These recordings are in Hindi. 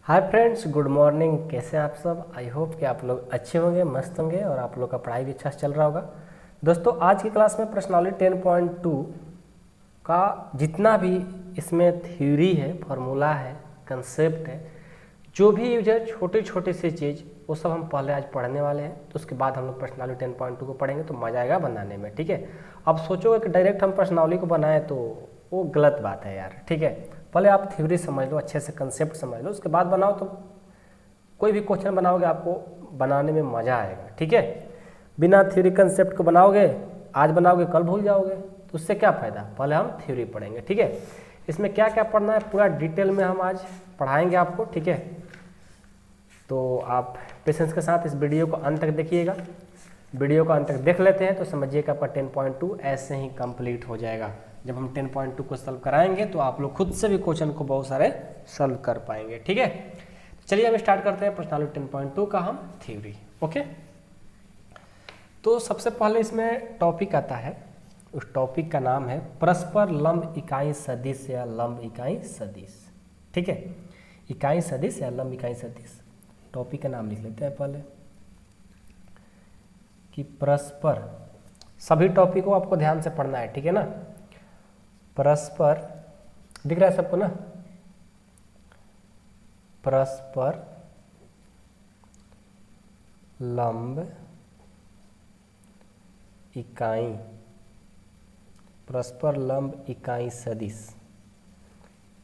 Hi friends, good morning. कैसे हैं आप सब? आई होप कि आप लोग अच्छे होंगे, मस्त होंगे और आप लोग का पढ़ाई भी अच्छा से चल रहा होगा। दोस्तों, आज की क्लास में प्रश्नावली 10.2 का जितना भी इसमें थ्योरी है, फार्मूला है, कंसेप्ट है, जो भी यूज है, छोटे छोटे से चीज़, वो सब हम पहले आज पढ़ने वाले हैं। तो उसके बाद हम लोग प्रश्नावली 10.2 को पढ़ेंगे तो मज़ा आएगा बनाने में। ठीक है, अब सोचोगे कि डायरेक्ट हम प्रश्नावली को बनाएं तो वो गलत बात है यार। ठीक है, पहले आप थ्योरी समझ लो, अच्छे से कंसेप्ट समझ लो, उसके बाद बनाओ तो कोई भी क्वेश्चन बनाओगे आपको बनाने में मज़ा आएगा। ठीक है, बिना थ्योरी कंसेप्ट को बनाओगे, आज बनाओगे कल भूल जाओगे, तो उससे क्या फ़ायदा। पहले हम थ्योरी पढ़ेंगे। ठीक है, इसमें क्या क्या पढ़ना है पूरा डिटेल में हम आज पढ़ाएंगे आपको। ठीक है, तो आप पेशेंस के साथ इस वीडियो को अंत तक देखिएगा। वीडियो को अंत तक देख लेते हैं तो समझिएगा आपका 10.2 ऐसे ही कंप्लीट हो जाएगा। जब हम 10.2 को सॉल्व कराएंगे तो आप लोग खुद से भी क्वेश्चन को बहुत सारे सॉल्व कर पाएंगे। ठीक है, चलिए हम स्टार्ट करते हैं प्रश्नावली 10.2 का हम थ्योरी। ओके, तो सबसे पहले इसमें टॉपिक आता है, उस टॉपिक का नाम है परस्पर लंब इकाई सदिश या लंब इकाई सदिश। ठीक है, इकाई सदिश या लंब इकाई सदिश, टॉपिक का नाम लिख लेते हैं पहले कि परस्पर, सभी टॉपिक को आपको ध्यान से पढ़ना है। ठीक है ना, परस्पर दिख रहा है सबको ना, परस्पर लंब इकाई, परस्पर लंब इकाई सदिश,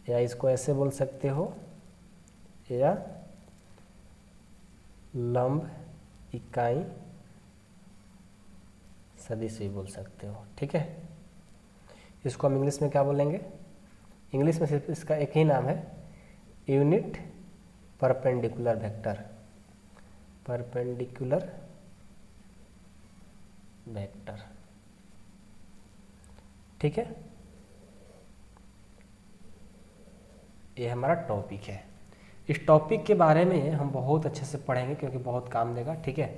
या इसको ऐसे बोल सकते हो, या लंब इकाई सदिश भी बोल सकते हो। ठीक है, इसको हम इंग्लिश में क्या बोलेंगे? इंग्लिश में सिर्फ इसका एक ही नाम है, unit perpendicular vector, perpendicular vector. ठीक है, ये हमारा टॉपिक है। इस टॉपिक के बारे में हम बहुत अच्छे से पढ़ेंगे क्योंकि बहुत काम देगा। ठीक है,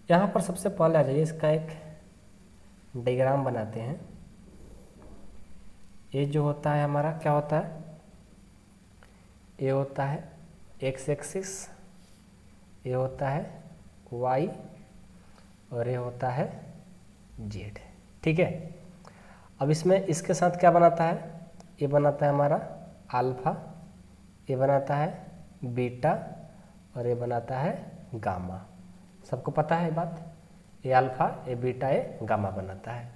यहाँ पर सबसे पहले आ जाइए, इसका एक डायग्राम बनाते हैं। ये जो होता है हमारा क्या होता है, ये होता है एक्स एक्सिस, ये होता है वाई और ये होता है जेड। ठीक है, अब इसमें इसके साथ क्या बनाता है, ये बनाता है हमारा अल्फा, ये बनाता है बीटा और ये बनाता है गामा। सबको पता है ये बात, ये अल्फा, ये बीटा, ये गामा बनाता है।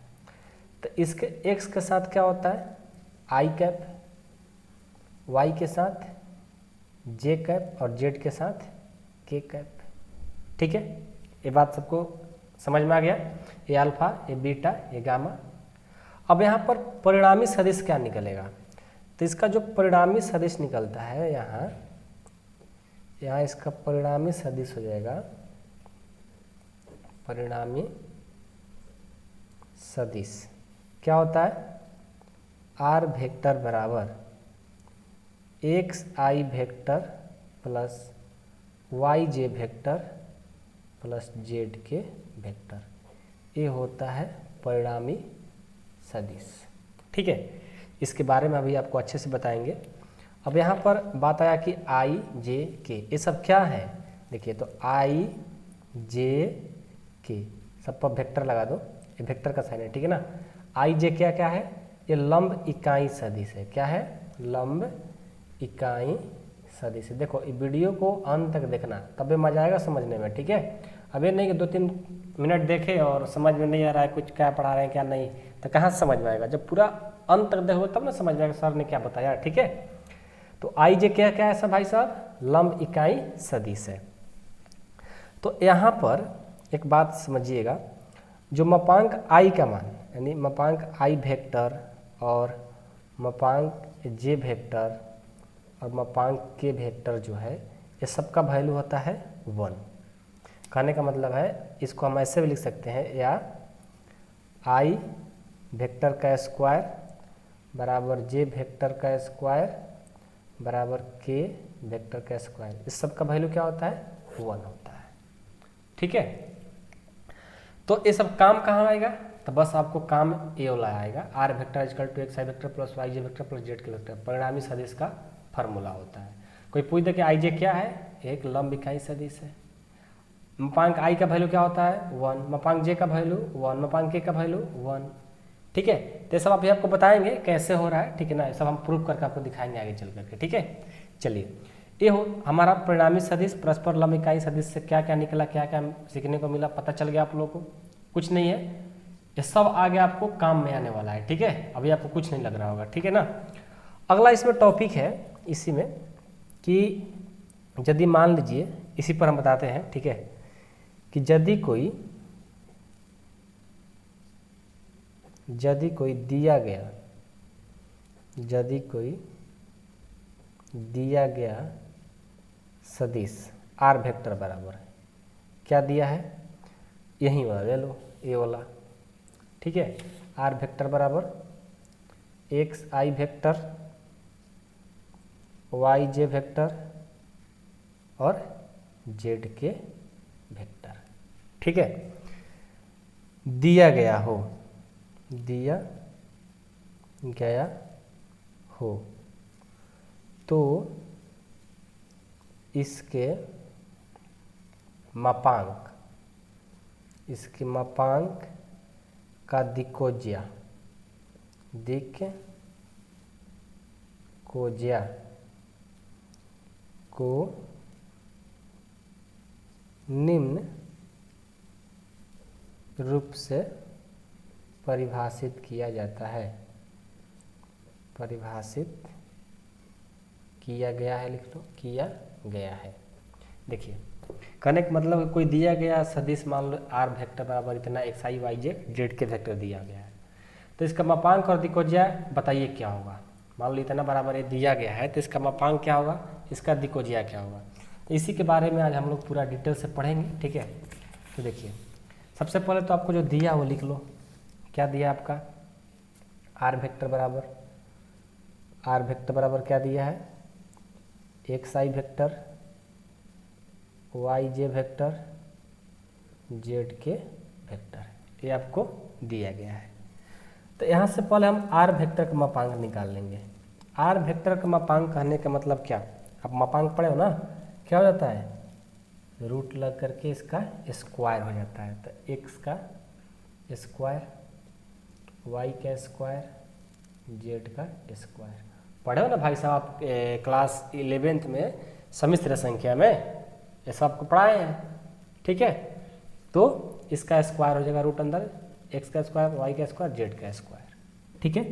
तो इसके एक्स के साथ क्या होता है आई कैप, वाई के साथ जे कैप और जेड के साथ के कैप। ठीक है, ये बात सबको समझ में आ गया, ये अल्फा, ये बीटा, ये गामा। अब यहाँ पर परिणामी सदिश क्या निकलेगा, तो इसका जो परिणामी सदिश निकलता है यहाँ इसका परिणामी सदिश हो जाएगा, परिणामी सदिश क्या होता है, आर वेक्टर बराबर x I vector plus Y J vector plus Z K vector, ये होता है परिणामी सदिश। ठीक है, इसके बारे में अभी आपको अच्छे से बताएंगे। अब यहाँ पर बात आया कि आई जे के, ये सब क्या है, देखिए तो आई जे के सब पर वेक्टर लगा दो, ये वेक्टर का साइन है। ठीक है ना, आई जे क्या क्या है, ये लंब इकाई सदिश है। क्या है, लंब इकाई सदिश है। देखो ये वीडियो को अंत तक देखना, तब भी मजा आएगा समझने में। ठीक है, अब ये नहीं कि 2-3 मिनट देखे और समझ में नहीं आ रहा है कुछ, क्या पढ़ा रहे हैं क्या नहीं, तो कहाँ से समझ में आएगा। जब पूरा अंत तक देखोगे तब ना समझ में आएगा सर ने क्या बताया। ठीक है, तो आई जे क्या क्या है सब भाई साहब, लंब इकाई सदिश है। तो यहाँ पर एक बात समझिएगा, जो मापांक आई का मान, यानी मापांक आई वेक्टर और मापांक जे वेक्टर और मापांक के वेक्टर जो है, ये सबका वैल्यू होता है 1। कहने का मतलब है, इसको हम ऐसे भी लिख सकते हैं, या आई वेक्टर का स्क्वायर बराबर जे वेक्टर का स्क्वायर बराबर के वेक्टर का स्क्वायर, इस सब का वैल्यू क्या होता है, 1 होता है। ठीक है, तो ये सब काम कहाँ आएगा, तो बस आपको काम ये वाला आएगा, R vector equal to X I vector plus Y J vector plus Z K vector, परिणामी सदिश का फार्मूला होता है। कोई पूछ दे कि आई जे क्या है, एक लंब इकाई सदिश है। मापांक आई का वैल्यू क्या होता है 1, मापांक जे का वैल्यू 1, मापांक के का वैल्यू 1। ठीक है, तो ये सब अभी आपको बताएंगे कैसे हो रहा है, ठीक है ना, ये सब हम प्रूव करके आपको दिखाएंगे आगे चल करके। ठीक है, चलिए ये हो हमारा परिणामी सदिश परस्पर लंब इकाई सदिश से क्या क्या निकला, क्या क्या सीखने को मिला, पता चल गया आप लोगों को। कुछ नहीं है, ये सब आगे आपको काम में आने वाला है। ठीक है, अभी आपको कुछ नहीं लग रहा होगा। ठीक है ना, अगला इसमें टॉपिक है इसी में कि यदि मान लीजिए, इसी पर हम बताते हैं। ठीक है, कि यदि कोई दिया गया सदिश आर वेक्टर बराबर है, क्या दिया है, यही वाला ले लो, ये वाला। ठीक है, आर वेक्टर बराबर x I vector, Y J vector और जेड के वेक्टर। ठीक है, दिया गया हो तो इसके मापांक का दिक्कोजिया को निम्न रूप से परिभाषित किया जाता है, परिभाषित किया गया है, लिख लो, किया गया है। देखिए, कहने का मतलब कोई दिया गया सदिश, मान लो आर वेक्टर बराबर इतना एक्स आई वाई जेड के वेक्टर दिया गया है, तो इसका मापांक और दिक्कोजिया बताइए क्या होगा। मान लो इतना बराबर ये दिया गया है, तो इसका मापांक क्या होगा, इसका दिक्कोजिया क्या होगा, तो इसी के बारे में आज हम लोग पूरा डिटेल से पढ़ेंगे। ठीक है, तो देखिए सबसे पहले तो आपको जो दिया वो लिख लो, क्या दिया आपका, आर वेक्टर बराबर क्या दिया है, x I vector, Y J vector, Z K vector, ये आपको दिया गया है। तो यहाँ से पहले हम आर वेक्टर का मापांक निकाल लेंगे। आर वेक्टर का मापांक कहने का मतलब क्या, आप मापांक पढ़े हो ना, क्या हो जाता है, रूट लग करके इसका स्क्वायर हो जाता है। तो एक्स का स्क्वायर, वाई का स्क्वायर, जेड का स्क्वायर। पढ़े हो ना भाई साहब आप क्लास 11th में सम्मिश्र संख्या में, ये सब आपको पढ़ाए हैं। ठीक है, तो इसका स्क्वायर हो जाएगा रूट अंदर एक्स का स्क्वायर, वाई का स्क्वायर, जेड का स्क्वायर। ठीक है,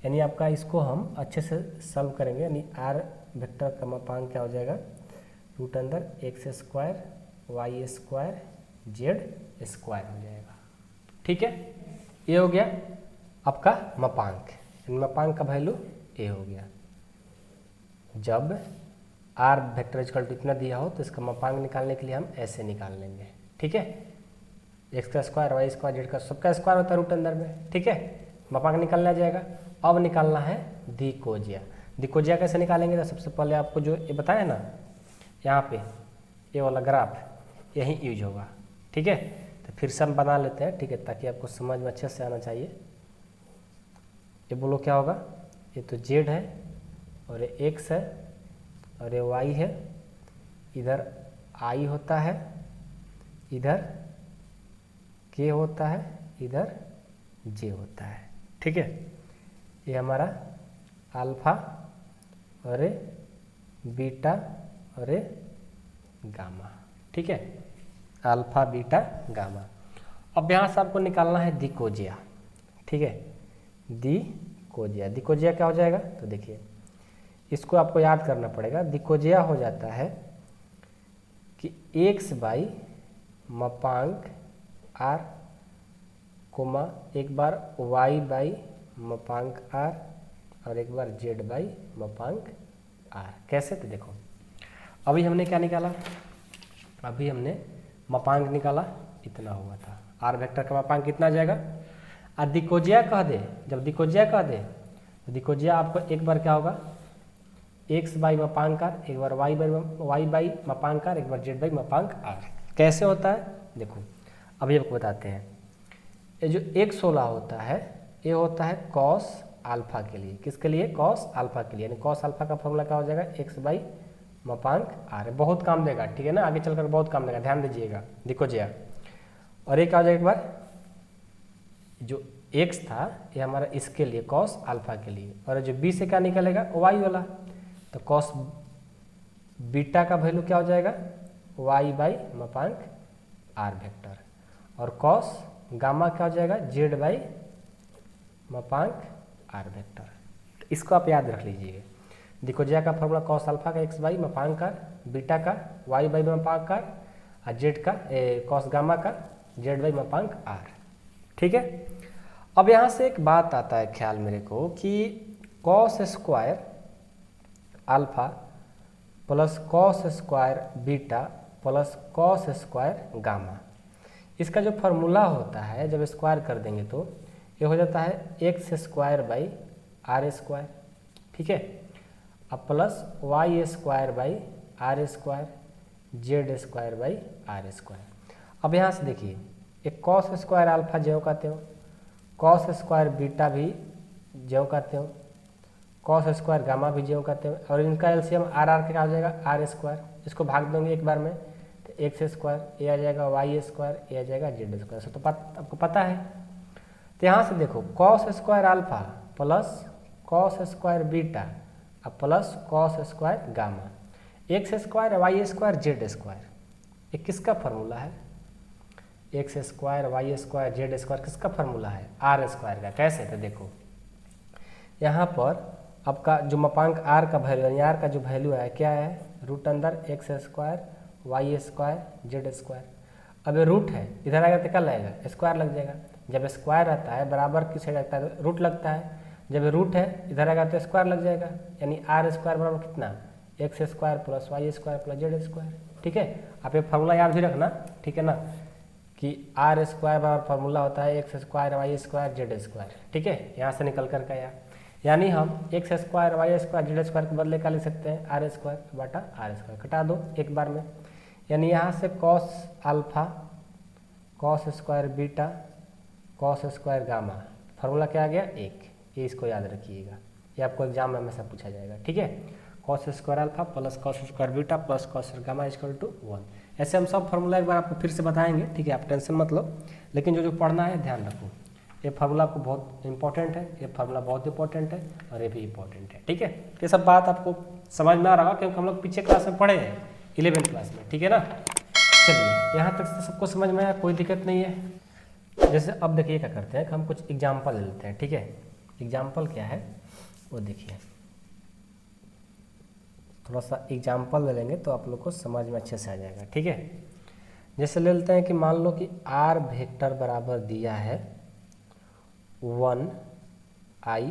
यानी आपका इसको हम अच्छे से सॉल्व करेंगे, यानी आर वेक्टर का मापांक क्या हो जाएगा, रूट अंदर X square, Y square, Z square हो जाएगा। ठीक है, ये हो गया आपका मापांक, मापांक का वैल्यू ये हो गया। जब आर वेक्टर इक्वल टू इतना दिया हो तो इसका मापांक निकालने के लिए हम ऐसे निकाल लेंगे। ठीक है, एक्स का स्क्वायर, वाई स्क्वायर, जेड का, सबका स्क्वायर होता है रूट अंदर में। ठीक है, मापांक निकालना जाएगा। अब निकालना है दिक्कोजिया कैसे निकालेंगे, तो सबसे पहले आपको जो ये बताया ना, यहाँ पे ये वाला ग्राफ यही यूज होगा। ठीक है, तो फिर से हम बना लेते हैं। ठीक है, ताकि आपको समझ में अच्छे से आना चाहिए। ये बोलो क्या होगा, ये तो जेड है और ये एक्स है और ये वाई है, इधर आई होता है, इधर के होता है, इधर जे होता है। ठीक है, ये हमारा अल्फा और ये बीटा और ये गामा। ठीक है, अल्फा बीटा गामा। अब यहाँ से आपको निकालना है दिक्कोजिया। ठीक है, दिक्कोजिया क्या हो जाएगा, तो देखिए इसको आपको याद करना पड़ेगा। दिक्कोजिया हो जाता है कि एक्स बाई मापांक आर कोमा एक बार वाई बाई मापांक आर और एक बार जेड बाई मापांक आर। कैसे, तो देखो अभी हमने क्या निकाला, अभी हमने मापांक निकाला, इतना हुआ था। आर वेक्टर का मापांक कितना आ जाएगा, और दिक्कोजिया कह दे, जब दिक्कोजिया कह दे तो दिक्कोजिया आपको एक बार क्या होगा, एक्स बाई मापांक आर, एक बार वाई बाई मापांक आर, एक बार जेड बाई मापांक आर। कैसे होता है देखो, अभी आपको बताते हैं। ये जो एक्स 16 होता है, ये होता है कॉस अल्फा के लिए। किसके लिए, कॉस अल्फा के लिए, यानी कॉस अल्फा का फॉर्मूला क्या हो जाएगा, एक्स बाई मापांक आर है, बहुत काम देगा, ठीक है ना, आगे चलकर बहुत काम देगा, ध्यान दीजिएगा। देखो जया, और एक आ जाए एक बार, जो x था ये हमारा इसके लिए कॉस अल्फा के लिए, और जो b से क्या निकलेगा y वाला, तो कॉस बीटा का वैल्यू क्या हो जाएगा y बाई मापांक r वेक्टर, और कॉस गामा क्या हो जाएगा z बाई मापांक r वेक्टर। तो इसको आप याद रख लीजिए। देखो जया का फॉर्मूला कॉस अल्फा का x बाई मापांक r, बीटा का y बाई मापांक r, और z का कॉस गामा का z बाई मापांक r, ठीक है। अब यहाँ से एक बात आता है ख्याल मेरे को कि cos square alpha plus cos square beta plus cos square gamma, इसका जो फार्मूला होता है जब स्क्वायर कर देंगे तो ये हो जाता है x square by R square, ठीक है, अब plus Y square by R square, Z square by R square. अब यहाँ से देखिए, एक कॉस स्क्वायर अल्फा ज्यों कहते हो, कॉस स्क्वायर बीटा भी ज्यों कहते हो, कॉस स्क्वायर गामा भी ज्यों कहते हो, और इनका एलसीएम आर आर क्या हो जाएगा आर स्क्वायर, इसको भाग देंगे एक बार में तो एक्स स्क्वायर, ये आ जाएगा वाई स्क्वायर, ये आ जाएगा जेड स्क्वायर। सब तो आपको पता है। तो यहाँ से देखो cos square alpha plus cos square beta अब plus cos square gamma, x square Y square Z square, ये किसका फार्मूला है, x square Y square Z square किसका फार्मूला है आर स्क्वायर का। कैसे, तो देखो यहाँ पर आपका जो मापांक आर का वैल्यू यानी आर का जो वैल्यू है क्या है, रूट अंदर X square Y square Z square. अब ये रूट है, इधर आएगा तो क्या लगेगा स्क्वायर लग जाएगा, जब स्क्वायर रहता है बराबर की साइड लगता है तो रूट लगता है, जब ये रूट है इधर आएगा तो स्क्वायर लग जाएगा, यानी आर स्क्वायर बराबर कितना X square plus Y square plus Z square, ठीक है। आप ये फार्मूला याद भी रखना, ठीक है ना, कि आर स्क्वायर बराबर फार्मूला होता है x square Y square Z square, ठीक है, यहाँ से निकल कर गया। यानी हम X square Y square Z square के बदले क्या लिख सकते हैं आर स्क्वायर बटा आर स्क्वायर, कटा दो एक बार में, यानी यहाँ से cos alpha cos square beta cos square gamma, formula क्या आ गया एक, ये इसको याद रखिएगा, ये आपको एग्जाम में हमेशा पूछा जाएगा, ठीक है। Cos square alpha plus cos square beta plus cos gamma equal to 1। ऐसे हम सब फार्मूला एक बार आपको फिर से बताएंगे, ठीक है, आप टेंशन मत लो, लेकिन जो पढ़ना है ध्यान रखो, ये फार्मूला आपको बहुत इंपॉर्टेंट है, ये फार्मूला बहुत इंपॉर्टेंट है और ये भी इंपॉर्टेंट है, ठीक है। ये सब बात आपको समझ में आ रहा होगा क्योंकि हम लोग पीछे क्लास में पढ़े हैं 11th क्लास में, ठीक है ना। चलिए यहाँ तक सबको समझ में आया, कोई दिक्कत नहीं है। जैसे अब देखिए क्या करते हैं कि हम कुछ एग्जाम्पल ले लेते हैं, ठीक है। एग्जाम्पल क्या है वो देखिए, थोड़ा सा एग्जाम्पल ले लेंगे तो आप लोग को समझ में अच्छे से आ जाएगा, ठीक है। जैसे ले लेते हैं कि मान लो कि आर वेक्टर बराबर दिया है 1i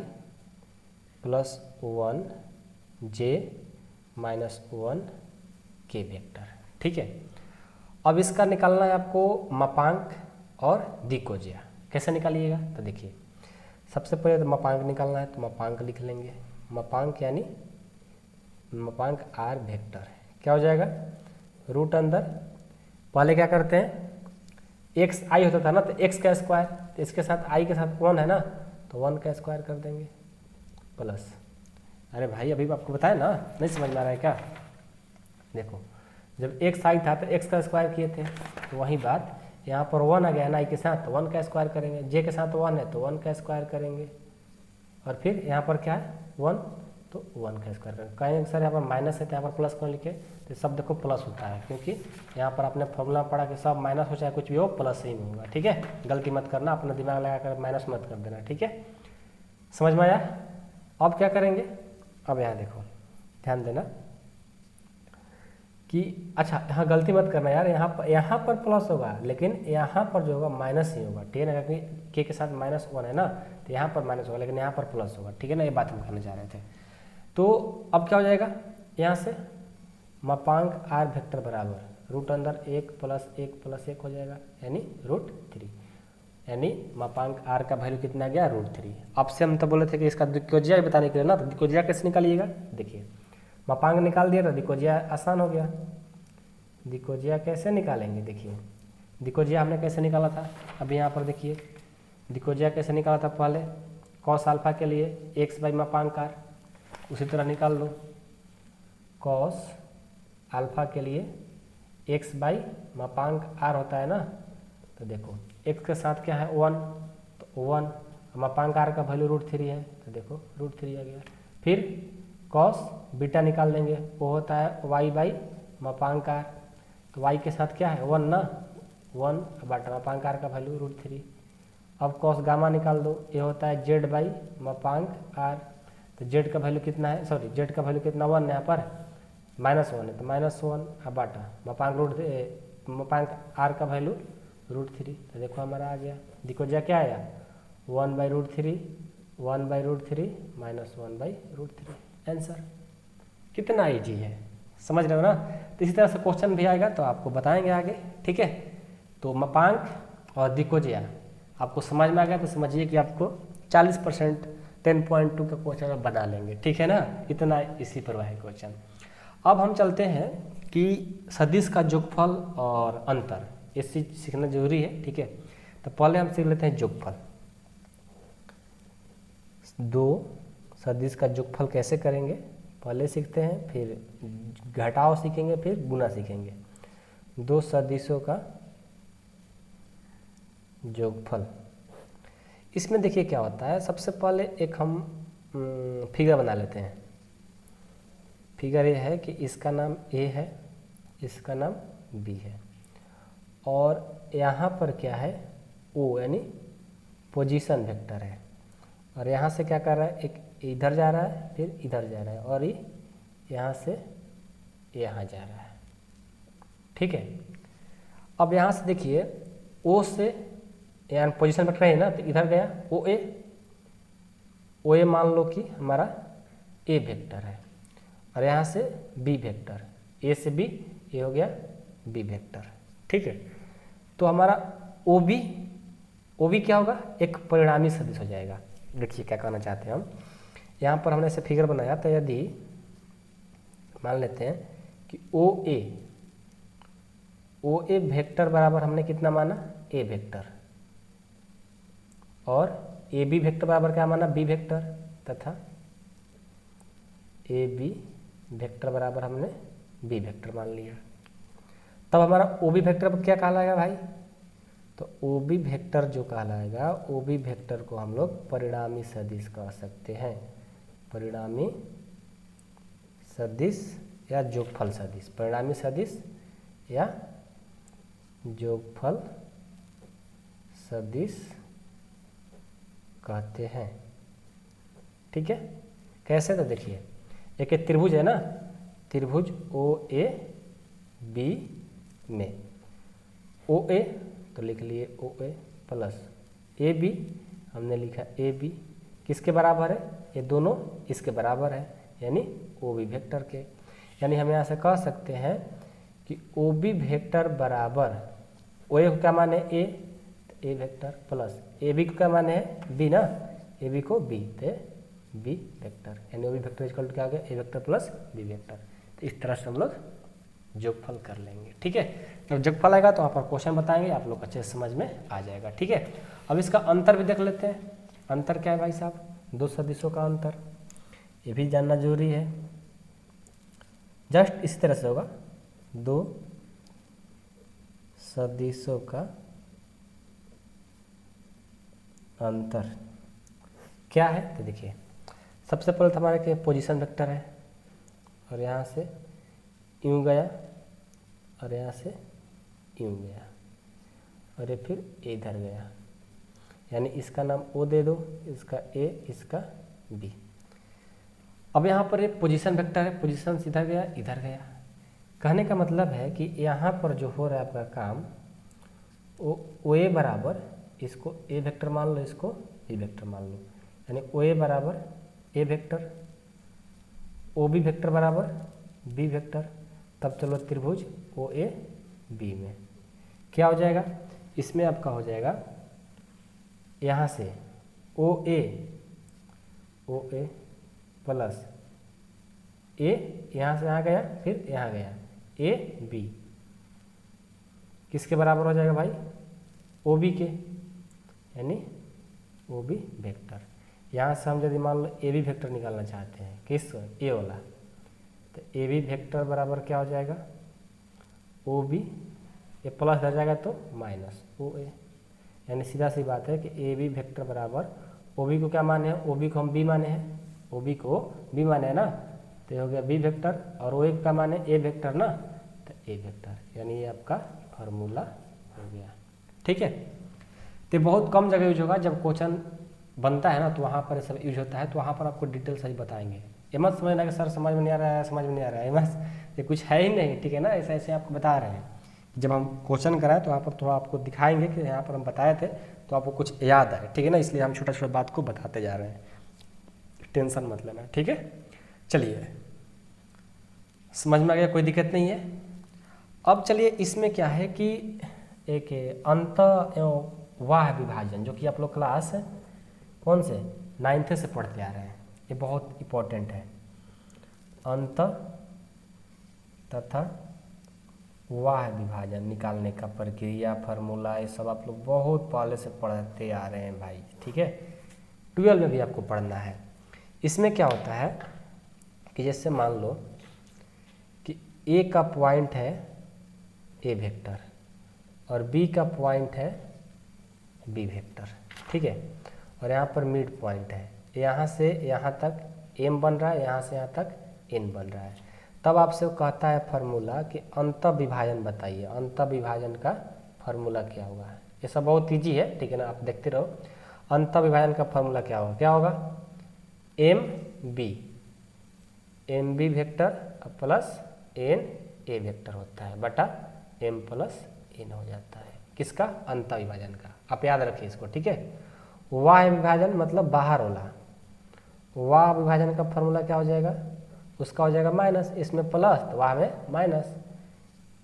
plus 1j minus 1k vector, ठीक है। अब इसका निकालना है आपको मापांक और दिक्कोज्या। कैसे निकालिएगा, तो देखिए सबसे पहले तो मापांक निकालना है तो मापांक लिख लेंगे, मापांक यानी मापांक आर वेक्टर क्या हो जाएगा रूट अंदर, पहले क्या करते हैं एक्स आई होता था ना तो एक्स का स्क्वायर, तो इसके साथ आई के साथ 1 है ना तो 1 का स्क्वायर कर देंगे प्लस, अरे भाई अभी आपको बताया ना, नहीं समझ में आ रहा है क्या। देखो जब एक्स आई था तो एक्स का स्क्वायर किए थे, तो वही बात यहाँ पर 1 आ गया ना आई के साथ तो 1 का स्क्वायर करेंगे, जे के साथ 1 है तो 1 का स्क्वायर करेंगे, और फिर यहाँ पर क्या है 1 तो 1 का स्क्वायर करेंगे। कहेंगे सर यहाँ पर माइनस है तो यहाँ पर प्लस क्यों लिखे, तो सब देखो प्लस होता है क्योंकि यहाँ पर आपने फॉर्मूला पढ़ा कि सब माइनस हो चाहे कुछ भी हो प्लस ही में होगा, ठीक है। गलती मत करना, अपना दिमाग लगा कर माइनस मत कर देना, ठीक है। समझ में आया। अब क्या करेंगे, अब यहाँ देखो ध्यान देना कि अच्छा यहाँ गलती मत करना यार, यहाँ पर प्लस होगा लेकिन यहाँ पर जो होगा माइनस ही होगा, ठीक है ना, क्योंकि के साथ -1 है ना तो यहाँ पर माइनस होगा लेकिन यहाँ पर प्लस होगा, ठीक है ना, ये बात हम करना चाह रहे थे। तो अब क्या हो जाएगा यहाँ से मापांक आर वेक्टर बराबर रूट अंदर 1 प्लस 1 प्लस 1 हो जाएगा यानी √3, यानी मापांक आर का वैल्यू कितना गया √3। अब से हम तो बोले थे कि इसका दिक्कोज्या बताने के लिए ना, तो दिक्कोज्या कैसे निकालिएगा, देखिए मापांक निकाल दिया तो दिक्कोज्या आसान हो गया। दिक्कोज्या कैसे निकालेंगे, देखिए दिक्कोज्या हमने कैसे निकाला था, अभी यहाँ पर देखिए दिक्कोज्या कैसे निकाला था, पहले कॉस अल्फा के लिए x बाई मापांक आर, उसी तरह निकाल लो कॉस अल्फ़ा के लिए x बाई मापांक r होता है ना, तो देखो x के साथ क्या है 1, तो 1, मापांक r का वैल्यू √3 है, तो देखो √3 आ गया। फिर cos बीटा निकाल देंगे, वो होता है y बाई मापांक r, तो y के साथ क्या है 1 ना, 1 बटा मापांक r का वैल्यू √3। अब cos गामा निकाल दो, ये होता है z बाई मापांक r, तो z का वैल्यू कितना है, सॉरी z का वैल्यू कितना 1 यहाँ पर -1 है, तो -1 बटा मापांक r का वैल्यू √3, तो देखो हमारा आ गया। देखो जा क्या आया 1/√3, 1/√3 -1/√3 आंसर। कितना ईजी है, समझ रहे हो ना। तो इसी तरह से क्वेश्चन भी आएगा तो आपको बताएंगे आगे, ठीक है। तो मापांक और दिक्कोजिया आपको समझ में आ गया तो समझिए कि आपको 40% 10.2 का क्वेश्चन आप बना लेंगे, ठीक है ना। इतना इसी पर है क्वेश्चन। अब हम चलते हैं कि सदिश का योगफल और अंतर, ये सीखना जरूरी है, ठीक है। तो पहले हम सीख लेते हैं योगफल। दो सदिश का योगफल कैसे करेंगे पहले सीखते हैं, फिर घटाव सीखेंगे, फिर गुना सीखेंगे। दो सदिशों का योगफल, इसमें देखिए क्या होता है। सबसे पहले एक हम फिगर बना लेते हैं। फिगर ये है कि इसका नाम A है, इसका नाम B है, और यहाँ पर क्या है O यानी पोजीशन वेक्टर है, और यहाँ से क्या कर रहा है, एक इधर जा रहा है, फिर इधर जा रहा है, और ये यहाँ से यहाँ जा रहा है, ठीक है। अब यहाँ से देखिए O से यानी पोजीशन वेक्टर है ना, तो इधर गया OA मान लो कि हमारा A वेक्टर है, और यहाँ से B वेक्टर, A से B ये हो गया B वेक्टर, ठीक है। तो हमारा OB क्या होगा, एक परिणामी सदिश हो जाएगा। देखिए क्या कहना चाहते हैं हम, यहाँ पर हमने ऐसे फिगर बनाया, तो यदि मान लेते हैं कि OA वेक्टर बराबर हमने कितना माना A वेक्टर, और AB वेक्टर बराबर क्या माना B वेक्टर, तथा AB वेक्टर बराबर हमने B वेक्टर मान लिया। तब हमारा OB वेक्टर क्या कहलाएगा भाई, तो OB वेक्टर जो कहलाएगा, OB वेक्टर को हम लोग परिणामी सदिश कह सकते हैं। परिणामी सदिश या योगफल सदिश, परिणामी सदिश या योगफल सदिश कहते हैं, ठीक है। कैसे, तो देखिए एक त्रिभुज है ना, त्रिभुज OAB में OA तो लिख लिए OA प्लस AB हमने लिखा AB, किसके बराबर है, ये दोनों इसके बराबर है, यानी OB वेक्टर के। यानी हम यहाँ से कह सकते हैं कि OB वेक्टर बराबर OA को क्या माने A, तो A वेक्टर प्लस AB को क्या माने है B ना, AB को B, तो B वेक्टर, यानी OB वेक्टर इक्वल टू क्या हो गया A vector plus B vector. तो इस तरह से हम लोग योगफल कर लेंगे, ठीक है। जब योगफल आएगा तो आप क्वेश्चन बताएंगे, आप लोग अच्छे से समझ में आ जाएगा, ठीक है। अब इसका अंतर भी देख लेते हैं। अंतर क्या है भाई साहब, दो सदिशों का अंतर, ये भी जानना जरूरी है। जस्ट इस तरह से होगा, दो सदिशों का अंतर क्या है, तो देखिए सबसे पहले तो हमारे के पोजीशन वेक्टर है, और यहाँ से यूँ गया, और यहाँ से यूँ गया, और ये फिर इधर गया, यानी इसका नाम O दे दो, इसका A, इसका B। अब यहाँ पर एक पोजीशन वेक्टर है, पोजीशन से इधर गया, इधर गया। कहने का मतलब है कि यहाँ पर जो हो रहा है आपका काम, OA बराबर इसको A वेक्टर मान लो, इसको B वेक्टर मान लो, यानी OA बराबर A वेक्टर, OB वेक्टर बराबर B वेक्टर। तब चलो त्रिभुज OAB में क्या हो जाएगा, इसमें आपका हो जाएगा यहाँ से OA प्लस A, यहाँ से यहाँ गया, फिर यहाँ गया, AB किसके बराबर हो जाएगा भाई, OB के, यानी OB वेक्टर। यहाँ से हम यदि मान लो AB वेक्टर निकालना चाहते हैं, किस A वाला, तो ए बी वेक्टर बराबर क्या हो जाएगा, ओ बी, ये प्लस रह जाएगा तो माइनस ओ ए, यानी सीधा सी बात है कि ए बी वेक्टर बराबर ओ बी को क्या माने हैं, ओ बी को हम बी माने हैं, ओ बी को बी माने हैं ना, तो ये हो गया बी वेक्टर, और ओ ए का माने ए वेक्टर ना, तो ए वेक्टर, यानी ये आपका फार्मूला हो गया। ठीक है, तो बहुत कम जगह यूज होगा, जब क्वेश्चन बनता है ना तो वहाँ पर सब यूज होता है, तो वहाँ पर आपको डिटेल सही बताएंगे। ये मत समझना कि सर समझ में नहीं आ रहा है, समझ में नहीं आ रहा है, बस ये कुछ है ही नहीं, ठीक है ना, ऐसे ऐसे आपको बता रहे हैं। जब हम क्वेश्चन कराएं तो वहाँ पर थोड़ा आपको दिखाएंगे कि यहाँ पर हम बताए थे, तो आपको कुछ याद आए, ठीक है ना, इसलिए हम छोटा छोटा बात को बताते जा रहे हैं, टेंशन मत लेना, ठीक है। चलिए, समझ में आ गया, कोई दिक्कत नहीं है। अब चलिए, इसमें क्या है कि एक अंत एवं वाह विभाजन, जो कि आप लोग क्लास कौन से 9th से पढ़ते आ रहे हैं, ये बहुत इम्पोर्टेंट है। अंत तथा वाह विभाजन निकालने का प्रक्रिया, फार्मूला, ये सब आप लोग बहुत पहले से पढ़ते आ रहे हैं भाई, ठीक है। 12 में भी आपको पढ़ना है। इसमें क्या होता है कि जैसे मान लो कि ए का पॉइंट है ए वेक्टर और बी का पॉइंट है बी वेक्टर, ठीक है, और यहाँ पर मिड पॉइंट है, यहाँ से यहाँ तक एम बन रहा है, यहाँ से यहाँ तक एन बन रहा है। तब आपसे वो कहता है फार्मूला कि अंत विभाजन बताइए, अंत विभाजन का फार्मूला क्या होगा। ये सब बहुत ईजी है, ठीक है ना, आप देखते रहो। अंत विभाजन का फार्मूला क्या होगा, क्या होगा, M B vector plus N A vector होता है बटा एम प्लस एन हो जाता है, किसका, अंत विभाजन का। आप याद रखिए इसको, ठीक है। वाह विभाजन मतलब बाहर वाला, वाह विभाजन का फार्मूला क्या हो जाएगा, उसका हो जाएगा माइनस, इसमें प्लस तो वाह में minus,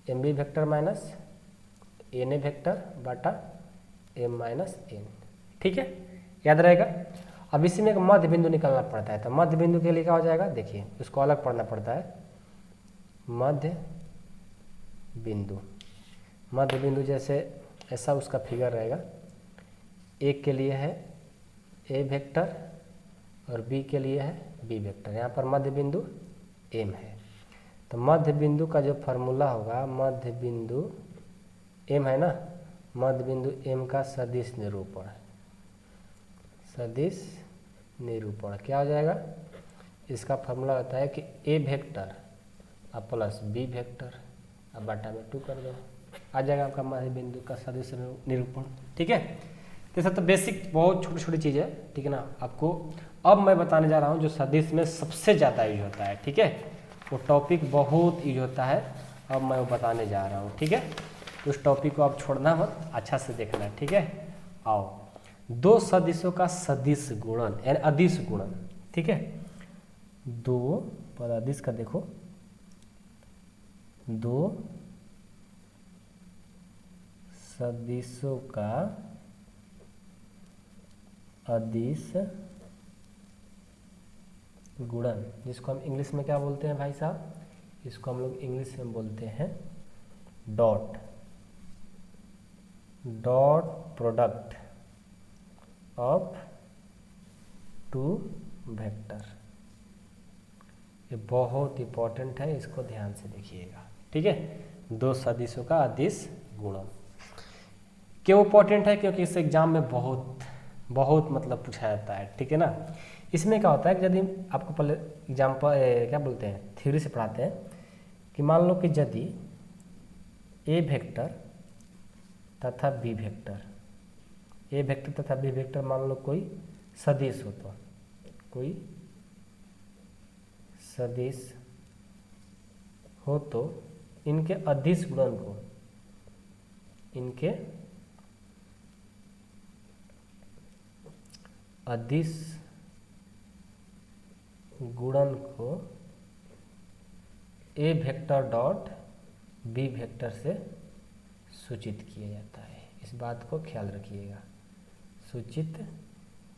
M B vector minus N A vector बटा एम माइनस एन, ठीक है, याद रहेगा। अब इसी में एक मध्य बिंदु निकालना पड़ता है, तो मध्य बिंदु के लिए क्या हो जाएगा, देखिए उसको अलग पढ़ना पड़ता है। मध्य बिंदु जैसे ऐसा उसका फिगर रहेगा, एक के लिए है ए वेक्टर और बी के लिए है बी वेक्टर, यहाँ पर मध्य बिंदु एम है। तो मध्य बिंदु का जो फार्मूला होगा, मध्य बिंदु एम है ना, मध्य बिंदु एम का सदिश निरूपण क्या हो जाएगा, इसका फार्मूला होता है कि ए वेक्टर और प्लस बी वेक्टर अब बटा में 2 कर दो, आ जाएगा आपका मध्य बिंदु का सदिश निरूपण, ठीक है। तो सब तो बेसिक बहुत छोटी छोटी चीज़ है, ठीक है ना। आपको अब मैं बताने जा रहा हूँ जो सदिश में सबसे ज़्यादा यूज होता है, ठीक है, वो टॉपिक बहुत यूज होता है, अब मैं वो बताने जा रहा हूँ, ठीक है। उस टॉपिक को आप छोड़ना मत, अच्छा से देखना, ठीक है। आओ, दो सदिशों का सदिश गुणन यानी अदिश गुणन, ठीक है। दो पर अदिश का देखो, दो सदिशों का अदिश गुणन, जिसको हम इंग्लिश में क्या बोलते हैं भाई साहब, इसको हम लोग इंग्लिश में बोलते हैं dot product of two vector. ये बहुत इंपॉर्टेंट है, इसको ध्यान से देखिएगा, ठीक है। दो सदिशों का अदिश गुणन क्यों इंपॉर्टेंट है, क्योंकि इस एग्जाम में बहुत मतलब पूछा जाता है, ठीक है ना। इसमें क्या होता है कि यदि आपको पहले एग्जाम्पल क्या बोलते हैं, थ्योरी से पढ़ाते हैं कि मान लो कि यदि ए वेक्टर तथा बी वेक्टर मान लो कोई सदिश हो, तो कोई सदिश हो तो इनके अदिश गुणन को, इनके अदिश गुणन को ए वेक्टर डॉट बी वेक्टर से सूचित किया जाता है। इस बात को ख्याल रखिएगा, सूचित।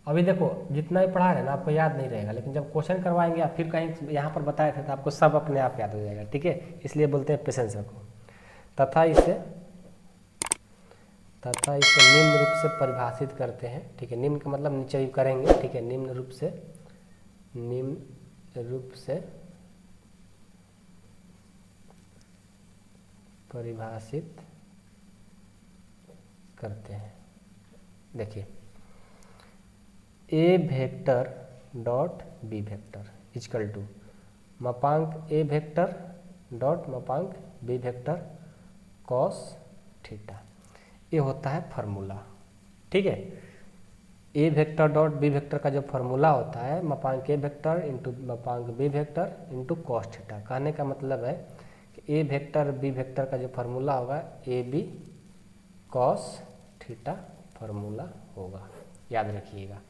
अभी देखो जितना ही पढ़ा रहे ना आपको याद नहीं रहेगा, लेकिन जब क्वेश्चन करवाएंगे आप फिर कहीं यहाँ पर बताए थे तो आपको सब अपने आप याद हो जाएगा, ठीक है। इसलिए बोलते हैं पेशेंस रखो। तथा इसे निम्न रूप से परिभाषित करते हैं, ठीक है। निम्न का मतलब नीचे ही करेंगे, ठीक है। निम्न रूप से परिभाषित करते हैं। देखिए A vector dot B vector equal to मापांक ए वेक्टर डॉट मापांक बी वेक्टर कॉस थीटा, ये होता है फार्मूला। ठीक है, A vector dot B vector का जो फार्मूला होता है मापांक ए वेक्टर इंटू मापांक B vector into cos theta. कहने का मतलब है कि ए वेक्टर बी वेक्टर का जो फार्मूला होगा A B cos theta formula होगा, याद रखिएगा।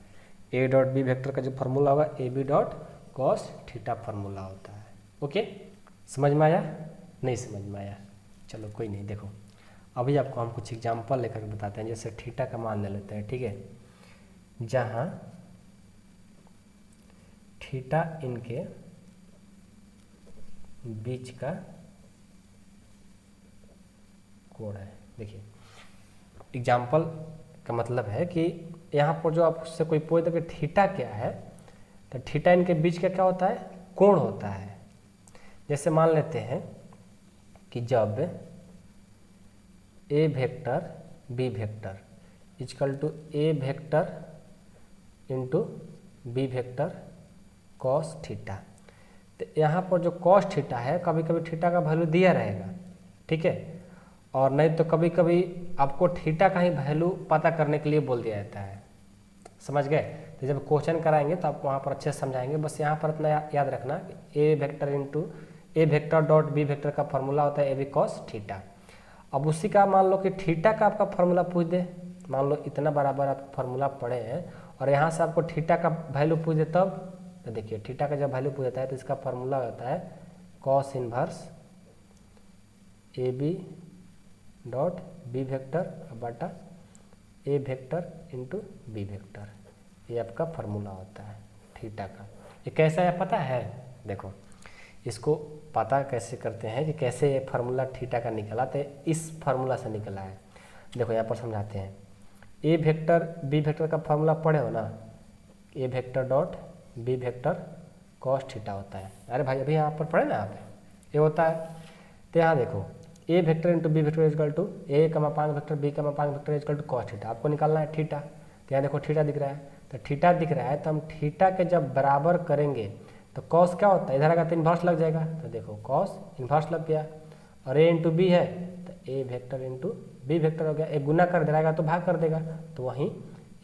ए डॉट बी वेक्टर का जो फार्मूला होगा A B dot cos theta formula होता है। ओके, समझ में आया? नहीं समझ में आया? चलो कोई नहीं, देखो अभी आपको हम कुछ एग्जाम्पल लेकर बताते हैं। जैसे थीटा का मान ले लेते हैं, ठीक है, जहाँ थीटा इनके बीच का कोण है। देखिए एग्जाम्पल का मतलब है कि यहाँ पर जो आपसे कोई पूछे कि थीटा क्या है, तो थीटा इनके बीच का क्या होता है? कोण होता है। जैसे मान लेते हैं कि जब A vector B vector equal to A vector into B vector cos theta, तो यहाँ पर जो कॉस थीटा है कभी कभी थीटा का वैल्यू दिया रहेगा, ठीक है, और नहीं तो कभी कभी आपको थीटा का ही वैल्यू पता करने के लिए बोल दिया जाता है। समझ गए? तो जब क्वेश्चन कराएंगे तो आपको वहाँ पर अच्छे से समझाएंगे। बस यहाँ पर इतना याद रखना ए वेक्टर इंटू ए वेक्टर डॉट बी वेक्टर का फॉर्मूला होता है ए बी कॉस थीटा। अब उसी का मान लो कि थीटा का आपका फार्मूला पूछ दे, मान लो इतना बराबर आप फार्मूला पढ़े हैं और यहाँ से आपको थीटा का वैल्यू पूछ दे, तब तो देखिए थीटा का जब वैल्यू पूछ देता है तो इसका फार्मूला होता है cos inverse A B dot B vector बटा A vector into B vector, ये आपका फार्मूला होता है थीटा का। ये कैसा है पता है? देखो इसको पता कैसे करते हैं कि कैसे ये फार्मूला थीटा का निकला, तो इस फार्मूला से निकला है। देखो यहाँ पर समझाते हैं। ए वेक्टर बी वेक्टर का फार्मूला पढ़े हो ना, A vector dot B vector cos theta होता है। अरे भाई अभी यहाँ पर पढ़े ना आप, ये होता है। तो यहाँ देखो A vector into B vector equal to A का मापांक वेक्टर बी का मापांक vector equal to cos theta, आपको निकालना है थीटा। तो यहाँ देखो थीटा दिख रहा है, तो थीटा दिख रहा है तो हम थीटा के जब बराबर करेंगे तो कॉस क्या होता है? इधर आएगा तो इन्वर्स लग जाएगा, तो देखो कॉस इन्वर्स लग गया। और ए इंटू बी है तो ए वेक्टर इंटू बी वेक्टर हो गया, एक गुना कर देगा तो भाग कर देगा, तो वहीं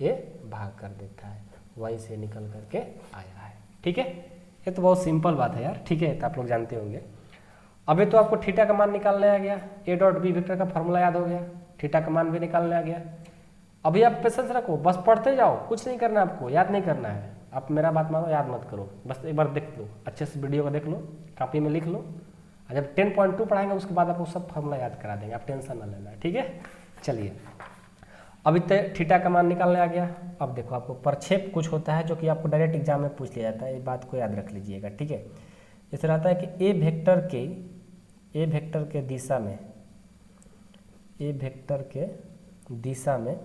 ये भाग कर देता है, वहीं से निकल करके आया है। ठीक है, ये तो बहुत सिंपल बात है यार। ठीक है, तो आप लोग जानते होंगे। अभी तो आपको थीटा का मान निकालने आ गया, ए डॉट बी वेक्टर का फॉर्मूला याद हो गया, थीटा का मान भी निकालने आ गया। अभी आप पेशेंस रखो, बस पढ़ते जाओ, कुछ नहीं करना आपको, याद नहीं करना है। आप मेरा बात मानो, याद मत करो, बस एक बार देख लो, अच्छे से वीडियो को देख लो, कॉपी में लिख लो, और जब 10.2 पढ़ाएंगे उसके बाद आपको सब फॉर्मूला याद करा देंगे, आप टेंशन ना लेना। ठीक है, चलिए अभी तक थीटा का मान निकालने आ गया। अब देखो आपको प्रक्षेप कुछ होता है जो कि आपको डायरेक्ट एग्जाम में पूछ लिया जाता है, ये बात को याद रख लीजिएगा। ठीक है, जैसे रहता है कि ए वेक्टर के दिशा में, ए वेक्टर के दिशा में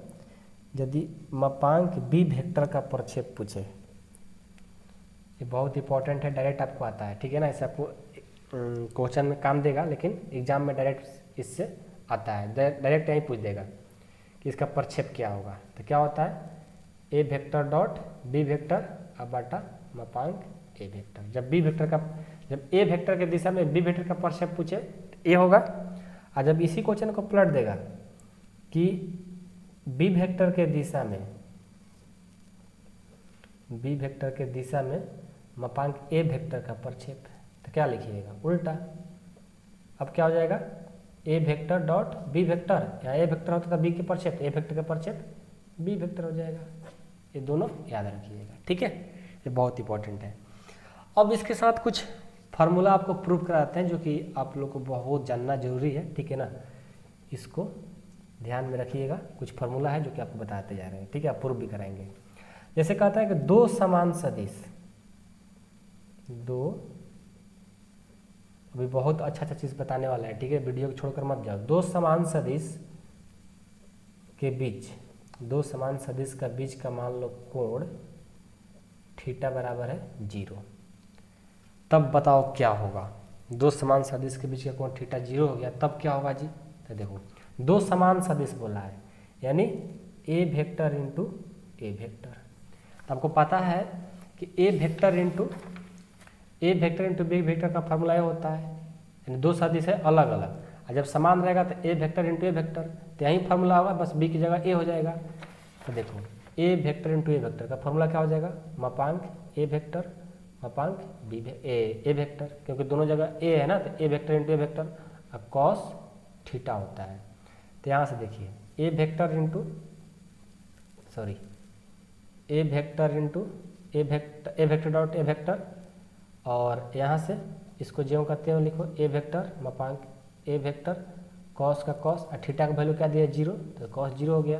यदि मापांक बी वेक्टर का प्रक्षेप पूछे, ये बहुत इंपॉर्टेंट है, डायरेक्ट आपको आता है। ठीक है ना, इससे आपको क्वेश्चन में काम देगा, लेकिन एग्जाम में डायरेक्ट इससे आता है, डायरेक्ट यहीं पूछ देगा कि इसका प्रक्षेप क्या होगा। तो क्या होता है? A vector dot B vector अब बटा मापांक ए वेक्टर। जब ए वेक्टर के दिशा में बी वेक्टर का प्रक्षेप पूछे तो ए होगा, और जब इसी क्वेश्चन को पलट देगा कि बी वेक्टर के दिशा में मापांक ए वेक्टर का प्रक्षेप, तो क्या लिखिएगा? उल्टा। अब क्या हो जाएगा? A vector dot B vector, यहाँ ए वेक्टर होता था बी के प्रक्षेप, ए वेक्टर का प्रक्षेप बी वेक्टर हो जाएगा। ये दोनों याद रखिएगा। ठीक है, ये बहुत इंपॉर्टेंट है। अब इसके साथ कुछ फार्मूला आपको प्रूव कराते हैं जो कि आप लोग को बहुत जानना जरूरी है। ठीक है ना, इसको ध्यान में रखिएगा। कुछ फार्मूला है जो कि आपको बताते जा रहे हैं। ठीक है, आप प्रूव भी कराएंगे। जैसे कहता है कि दो समान सदिश, अभी बहुत अच्छा चीज़ बताने वाला है। ठीक है, वीडियो को छोड़कर मत जाओ। दो समान सदिश का बीच का मान लो कोण थीटा बराबर है 0, तब बताओ क्या होगा? दो समान सदिश के बीच का कोण थीटा 0 हो गया, तब क्या होगा जी? तो देखो दो समान सदिश बोला है, यानी ए वेक्टर इंटू ए वेक्टर। तो आपको पता है कि A vector into B vector का फॉर्मूला ये होता है, यानी दो सदिश है अलग अलग, और जब समान रहेगा तो ए वेक्टर इंटू ए वेक्टर, तो यही फार्मूला होगा, बस बी की जगह ए हो जाएगा। तो देखो A vector into A vector का फॉर्मूला क्या हो जाएगा? मापांक ए वेक्टर मापांक बी ए वेक्टर, क्योंकि दोनों जगह ए है ना, तो ए वेक्टर इंटू ए वेक्टर कॉस थीटा होता है। तो यहाँ से देखिए A vector dot A vector, और यहाँ से इसको ज्यों करते हो लिखो ए वेक्टर मापांक ए वेक्टर कॉस का कॉस, और थीटा का वैल्यू क्या दिया? 0, तो कॉस 0 हो गया।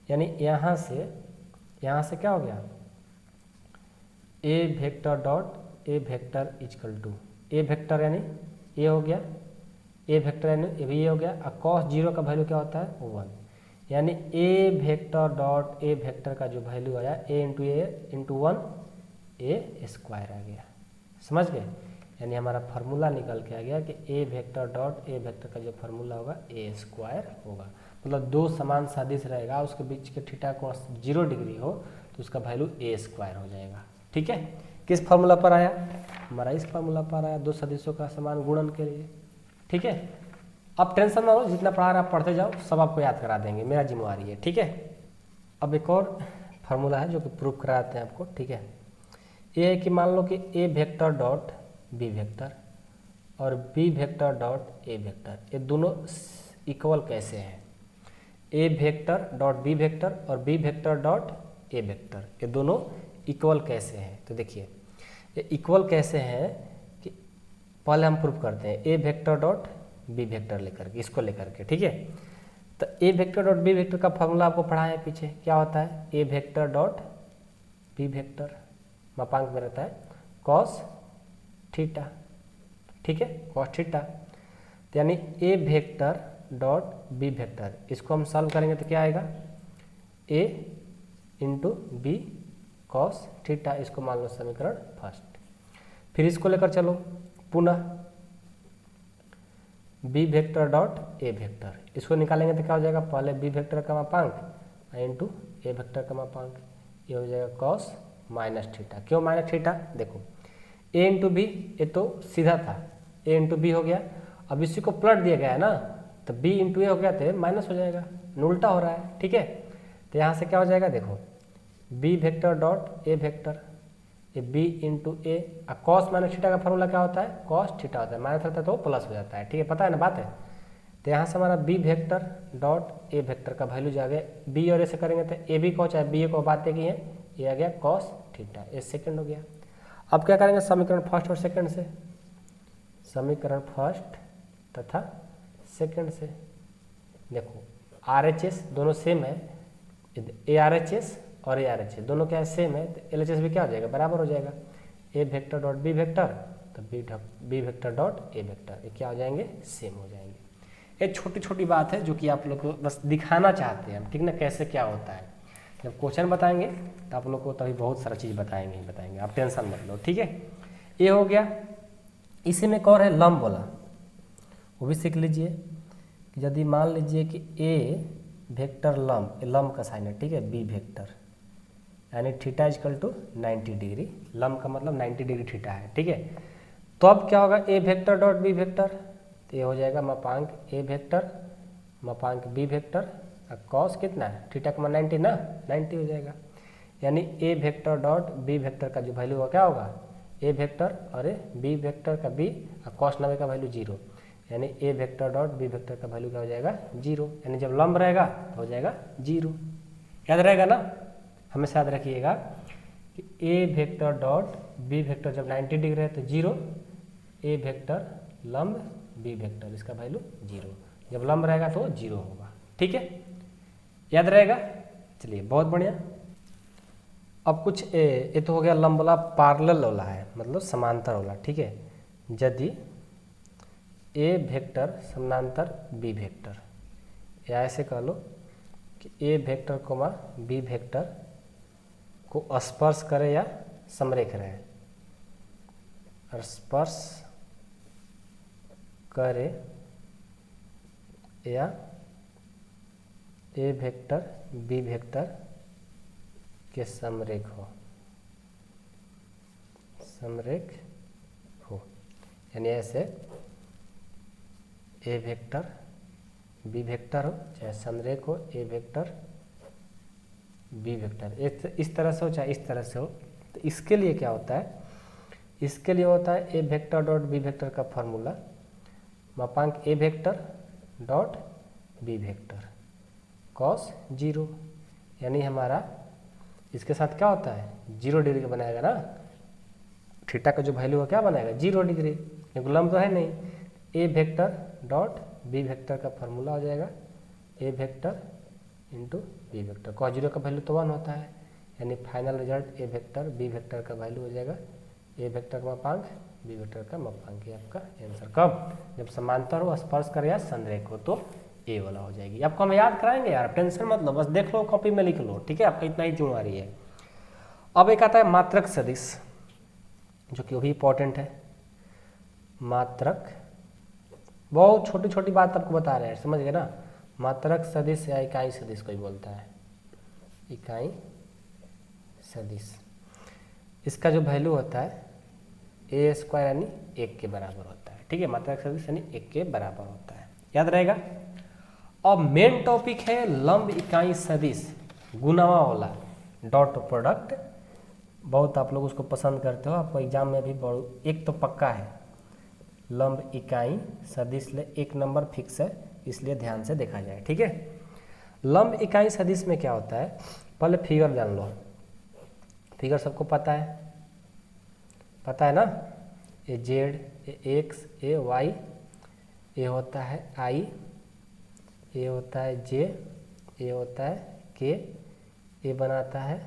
यानी यहाँ से क्या हो गया? A vector dot A vector equal to A vector यानी ए हो गया, ए वेक्टर यानी ए भी ए हो गया, और कॉस 0 का वैल्यू क्या होता है? 1, यानी ए वेक्टर डॉट ए वेक्टर का जो वैल्यू आया ए इंटू 1 ए स्क्वायर आ गया। समझ गए? यानी हमारा फार्मूला निकल के आ गया कि A vector dot A vector का जो फार्मूला होगा ए स्क्वायर होगा। मतलब दो समान सदिश रहेगा, उसके बीच के थीटा कोण 0 डिग्री हो तो उसका वैल्यू ए स्क्वायर हो जाएगा। ठीक है, किस फार्मूला पर आया? हमारा इस फार्मूला पर आया, दो सदिशों का समान गुणन के लिए। ठीक है, अब टेंशन ना हो, जितना पढ़ा रहा आप पढ़ते जाओ, सब आपको याद करा देंगे, मेरा जिम्मेवारी है। ठीक है, अब एक और फार्मूला है जो कि प्रूफ कराते हैं आपको। ठीक है, ये है कि मान लो कि A vector dot B vector और B vector dot A vector, ये दोनों इक्वल कैसे हैं? A vector dot B vector और B vector dot A vector, ये दोनों इक्वल कैसे हैं? तो देखिए ये इक्वल कैसे हैं कि पहले हम प्रूफ करते हैं A vector dot B vector लेकर के, इसको लेकर के। ठीक है, तो ए वेक्टर डॉट बी वेक्टर का फॉर्मूला आपको पढ़ा है पीछे, क्या होता है? A vector dot B vector मापांक में रहता है कॉस थीटा। ठीक है, कॉस थीटा। तो यानी ए वेक्टर डॉट बी वेक्टर, इसको हम सॉल्व करेंगे तो क्या आएगा? ए इंटू बी कॉस थीटा, इसको मान लो समीकरण फर्स्ट। फिर इसको लेकर चलो पुनः B vector dot A vector, इसको निकालेंगे तो क्या हो जाएगा? पहले बी वेक्टर का मापांक इंटू ए वेक्टर का मापांक, ये हो जाएगा कॉस माइनस थीटा। क्यों माइनस थीटा? देखो ए इंटू बी, ये तो सीधा था, ए इंटू बी हो गया, अब इसी को पलट दिया गया है ना, तो बी इंटू ए हो गया तो माइनस हो जाएगा, उल्टा हो रहा है। ठीक है, तो यहाँ से क्या हो जाएगा? देखो B vector dot A vector, ये B into A, cos minus theta का फॉर्मूला क्या होता है? कॉस थीटा होता है, माइनस रहता है तो प्लस हो जाता है। ठीक है, पता है ना बात है? तो यहाँ से हमारा B vector dot A vector का वैल्यू जा गया, बी और ए से करेंगे तो ए बी को चाहे बी ए को बातें की है, ये आ गया कॉस थीटा, ये सेकंड हो गया। अब क्या करेंगे? समीकरण फर्स्ट और सेकंड से, समीकरण फर्स्ट तथा सेकंड से। देखो RHS दोनों सेम है, ARHS और ARHS दोनों क्या है? सेम है, तो LHS भी क्या हो जाएगा? बराबर हो जाएगा। A vector dot B vector तो B vector dot A vector, ये क्या हो जाएंगे? सेम हो जाएंगे। ये छोटी छोटी बात है जो कि आप लोग को बस दिखाना चाहते हैं, ठीक ना, कैसे क्या होता है। जब क्वेश्चन बताएंगे तो आप लोग को तभी बहुत सारा चीज़ बताएंगे, आप टेंशन मत लो। ठीक है, ये हो गया। इसी में एक और है लंब बोला, वो भी सीख लीजिए। यदि मान लीजिए कि ए वेक्टर लंब का साइन है, ठीक है, बी वेक्टर, यानी थीटा इजकल टू 90 डिग्री, लंब का मतलब 90 डिग्री थीटा है। ठीक है, तो अब क्या होगा? ए वेक्टर डॉट बी वेक्टर, तो ये हो जाएगा मापांक ए वेक्टर मापांक बी वेक्टर, कॉस कितना है? थीटा का 90 ना, 90 हो जाएगा। यानी ए वेक्टर डॉट बी वेक्टर का जो वैल्यू होगा क्या होगा? ए वेक्टर और बी वेक्टर का बी, कॉस 90 का वैल्यू 0, यानी ए वेक्टर डॉट बी वेक्टर का वैल्यू क्या हो जाएगा? 0। यानी जब लंब रहेगा तो हो जाएगा 0। याद रहेगा ना, हमेशा याद रखिएगा कि A vector dot B vector जब 90 डिग्री है तो 0, ए वेक्टर लंब बी वेक्टर, इसका वैल्यू 0, जब लंब रहेगा तो 0 होगा। ठीक है, याद रहेगा। चलिए बहुत बढ़िया। अब कुछ ये तो हो गया लंब वाला, पैरेलल वाला है, मतलब समांतर वाला। ठीक है, यदि ए वेक्टर समानांतर बी वेक्टर, या ऐसे कह लो कि A vector coma B vector को स्पर्श करे या समरेख रहे, स्पर्श करे या ए वेक्टर बी वेक्टर के समरेख हो, समरेख हो, यानी ऐसे ए वेक्टर बी वेक्टर हो चाहे समरेख हो ए वेक्टर बी वेक्टर, इस तरह से हो चाहे इस तरह से हो। तो इसके लिए क्या होता है, इसके लिए होता है A vector dot B vector का फॉर्मूला मापांक A vector dot B vector cos 0, यानी हमारा इसके साथ क्या होता है 0 डिग्री का बनाएगा ना, थीटा का जो वैल्यू है क्या बनाएगा 0 डिग्री, क्योंकि लंब तो है नहीं। A vector dot B vector का फॉर्मूला हो जाएगा A vector into B vector, cos 0 का वैल्यू तो 1 होता है, यानी final result A vector B vector का वैल्यू हो जाएगा ए वेक्टर का मापांक बी वेक्टर का मापांक, ये आपका आंसर। कब, जब समांतर हो, स्पर्श करे या संरेख हो तो ए वाला हो जाएगी। आपको हम याद कराएंगे यार, टेंशन मत लो, बस देख लो कॉपी में लिख लो, ठीक है, आपका इतना ही जिम्मेवारी है। अब एक आता है मात्रक सदिश, जो कि वो भी इंपॉर्टेंट है। मात्रक, बहुत छोटी छोटी बात आपको बता रहे हैं, समझ गए ना। मात्रक सदिश या इकाई सदिश कोई बोलता है, इकाई सदिश, इसका जो वैल्यू होता है ए स्क्वायर यानी 1 के बराबर होता है, ठीक है। मात्रक सदिश यानी 1 के बराबर होता है, याद रहेगा। अब मेन टॉपिक है लंब इकाई सदिश गुनावा वाला, डॉट प्रोडक्ट, बहुत आप लोग उसको पसंद करते हो, आपको एग्जाम में भी एक तो पक्का है लंब इकाई सदिश, ले 1 नंबर फिक्स है, इसलिए ध्यान से देखा जाए, ठीक है। लंब इकाई सदिश में क्या होता है, पहले फिगर जान लो, फिगर सबको पता है ना, ए जेड, ए एक्स, ए वाई, ए होता है आई, ए होता है जे, ए होता है के, ए बनाता है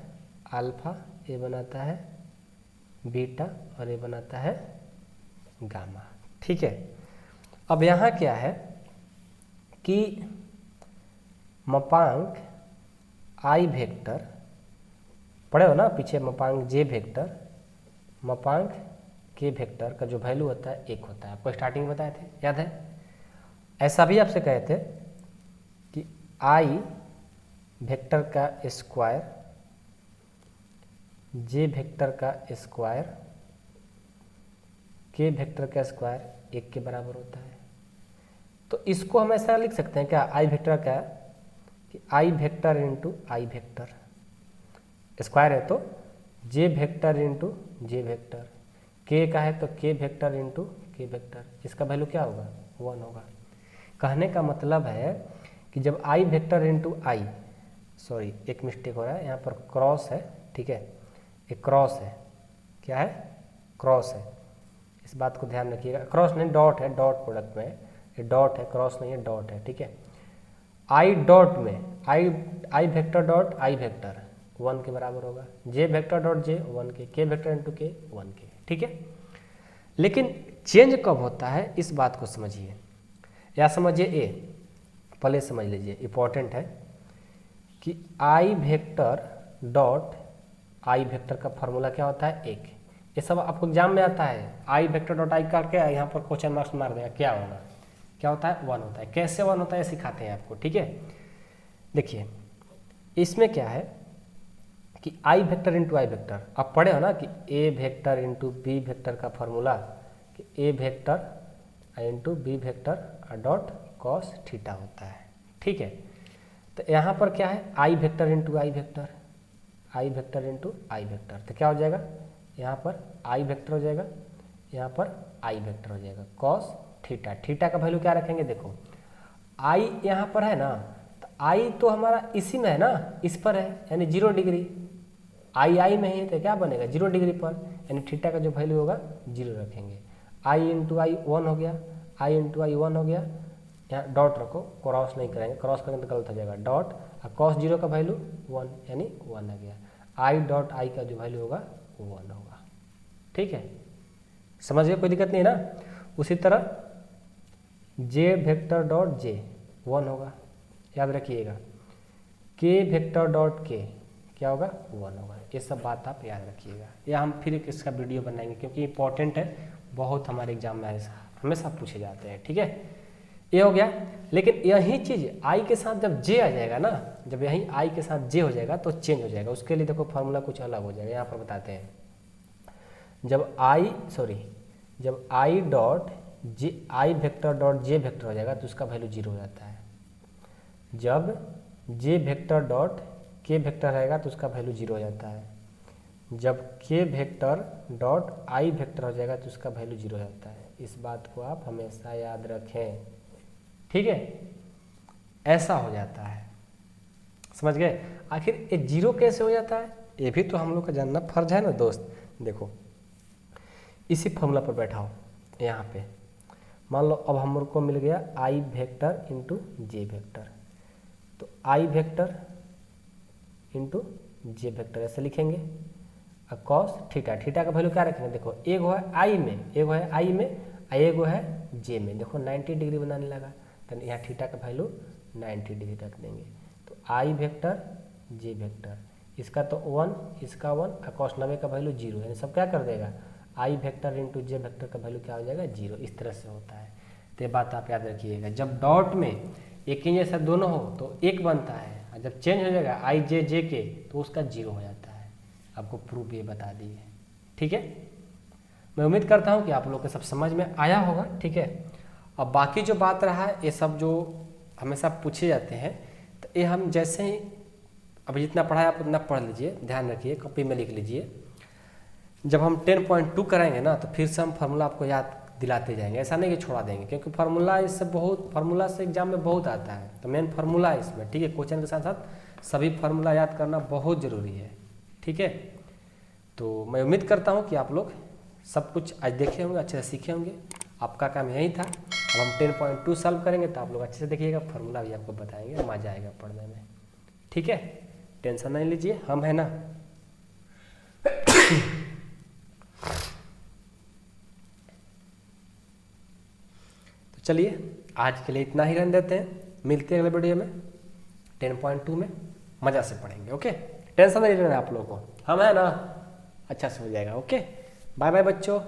अल्फा, ए बनाता है बीटा और ए बनाता है गामा, ठीक है। अब यहाँ क्या है कि मापांक आई वेक्टर पढ़े हो ना पीछे, मापांक जे वेक्टर, मापांक के वेक्टर का जो वैल्यू होता है 1 होता है, आपको स्टार्टिंग में बताए थे, याद है। ऐसा भी आपसे कहे थे कि आई वेक्टर का स्क्वायर जे वेक्टर का स्क्वायर के वेक्टर का स्क्वायर 1 के बराबर होता है। तो इसको हम ऐसा लिख सकते हैं क्या, आई वेक्टर का कि I vector into I vector, square है तो जे वेक्टर इंटू जे वेक्टर, के का है तो के वेक्टर इंटू के वेक्टर, इसका वैल्यू क्या होगा 1 होगा। कहने का मतलब है कि जब आई वेक्टर इंटू आई, सॉरी एक मिस्टेक हो रहा है यहाँ पर, क्रॉस है, ठीक है, एक क्रॉस है, क्या है क्रॉस है, इस बात को ध्यान रखिएगा, क्रॉस नहीं डॉट है, डॉट प्रोडक्ट में ये डॉट है, क्रॉस नहीं है डॉट है, ठीक है। आई डॉट में आई वेक्टर डॉट आई वेक्टर 1 के बराबर होगा, जे वेक्टर डॉट जे 1 के वेक्टर इंटू के 1 के, ठीक है। लेकिन चेंज कब होता है इस बात को समझिए, या समझिए ए, पहले समझ लीजिए, इंपॉर्टेंट है कि I vector dot I vector का फॉर्मूला क्या होता है 1, ये सब आपको एग्जाम में आता है। आई वेक्टर डॉट आई करके यहाँ पर क्वेश्चन मार्क्स मार देगा, क्या होगा, क्या होता है 1 होता है, कैसे 1 होता है सिखाते हैं आपको, ठीक है। देखिए इसमें क्या है कि I vector into I vector, आप पढ़े हो ना कि A vector into B vector का फॉर्मूला कि A vector into B vector dot cos theta होता है, ठीक है। तो यहाँ पर क्या है I vector into I vector, I vector into I vector, तो क्या हो जाएगा यहाँ पर आई वेक्टर हो जाएगा, यहाँ पर आई वेक्टर हो जाएगा कॉस थीटा, थीटा का वैल्यू क्या रखेंगे, देखो आई यहाँ पर है ना, तो आई तो हमारा इसी में है ना, इस पर है यानी 0 डिग्री, आई में है तो क्या बनेगा 0 डिग्री पर, यानी थीटा का जो वैल्यू होगा 0 रखेंगे। आई इंटू आई 1 हो गया, आई इंटू आई 1 हो गया, यहाँ डॉट रखो, क्रॉस नहीं करेंगे, क्रॉस करेंगे तो गलत हो जाएगा, डॉट और कॉस 0 का वैल्यू 1 यानी 1 आ गया, आई डॉट आई का जो वैल्यू होगा 1 होगा, ठीक है, समझ गए, कोई दिक्कत नहीं है ना। उसी तरह जे वेक्टर डॉट जे 1 होगा, याद रखिएगा, के वेक्टर डॉट के क्या होगा 1 होगा, ये सब बात आप याद रखिएगा, या हम फिर इसका वीडियो बनाएंगे क्योंकि इंपॉर्टेंट है, बहुत हमारे एग्जाम में हमेशा पूछे जाते हैं, ठीक है। ये हो गया। लेकिन यही चीज़ आई के साथ जब जे आ जाएगा ना, जब यही आई के साथ जे हो जाएगा तो चेंज हो जाएगा। उसके लिए देखो फार्मूला कुछ अलग हो जाएगा, यहाँ पर बताते हैं। जब I dot J, I vector dot J vector हो जाएगा तो उसका वैल्यू 0 हो जाता है। जब जे वेक्टर डॉट के वेक्टर रहेगा तो उसका वैल्यू 0 हो जाता है। जब के वेक्टर डॉट आई वेक्टर हो जाएगा तो उसका वैल्यू 0 हो जाता है। इस बात को आप हमेशा याद रखें, ठीक है। ऐसा हो जाता है, समझ गए। आखिर ये 0 कैसे हो जाता है, ये भी तो हम लोग का जानना फर्ज है ना दोस्त। देखो इसी फॉर्मूला पर बैठा हो, यहाँ पे मान लो अब हम लोग को मिल गया आई वेक्टर इंटू जे वेक्टर। तो आई वेक्टर इंटू जे वेक्टर ऐसे लिखेंगे। और कॉस थीटा, थीटा का वैल्यू क्या रखेंगे, देखो एक है आई में, एक है आई में, एक है जे में। देखो 90 डिग्री बनाने लगा तो यहाँ थीटा का वैल्यू 90 डिग्री रख देंगे। तो आई वेक्टर जे वेक्टर, इसका तो 1, इसका 1, और कॉस 90 का वैल्यू 0, यानी सब क्या कर देगा, आई वेक्टर इंटू जे वेक्टर का वैल्यू क्या हो जाएगा, 0। इस तरह से होता है। तो ये बात आप याद रखिएगा। जब डॉट में एक ही जैसा दोनों हो तो 1 बनता है, और जब चेंज हो जाएगा आई जे जे के तो उसका 0 हो जाता है। आपको प्रूफ ये बता दिए, ठीक है। मैं उम्मीद करता हूँ कि आप लोग को सब समझ में आया होगा, ठीक है। अब बाकी जो बात रहा है, ये सब जो हमेशा पूछे जाते हैं, तो ये हम जैसे ही अभी जितना पढ़ाया आप उतना पढ़ लीजिए, ध्यान रखिए, कॉपी में लिख लीजिए। जब हम 10.2 कराएंगे ना तो फिर से हम फार्मूला आपको याद दिलाते जाएंगे, ऐसा नहीं कि छोड़ा देंगे, क्योंकि फार्मूला इससे बहुत, फार्मूला से एग्जाम में बहुत आता है। तो मेन फार्मूला है इसमें, ठीक है। क्वेश्चन के साथ साथ सभी फार्मूला याद करना बहुत ज़रूरी है, ठीक है। तो मैं उम्मीद करता हूँ कि आप लोग सब कुछ आज देखे होंगे, अच्छे से सीखे होंगे। आपका काम यही था। अब हम 10.2 सॉल्व करेंगे तो आप लोग अच्छे से देखिएगा, फार्मूला भी आपको बताएंगे, मजा आएगा पढ़ने में, ठीक है। टेंशन नहीं लीजिए, हम है ना। तो चलिए आज के लिए इतना ही रहने देते हैं, मिलते हैं अगले वीडियो में। 10.2 में मज़ा से पढ़ेंगे, ओके। टेंशन नहीं लेना आप लोगों को, हम है ना, अच्छा से हो जाएगा, ओके। बाय बाय बच्चों।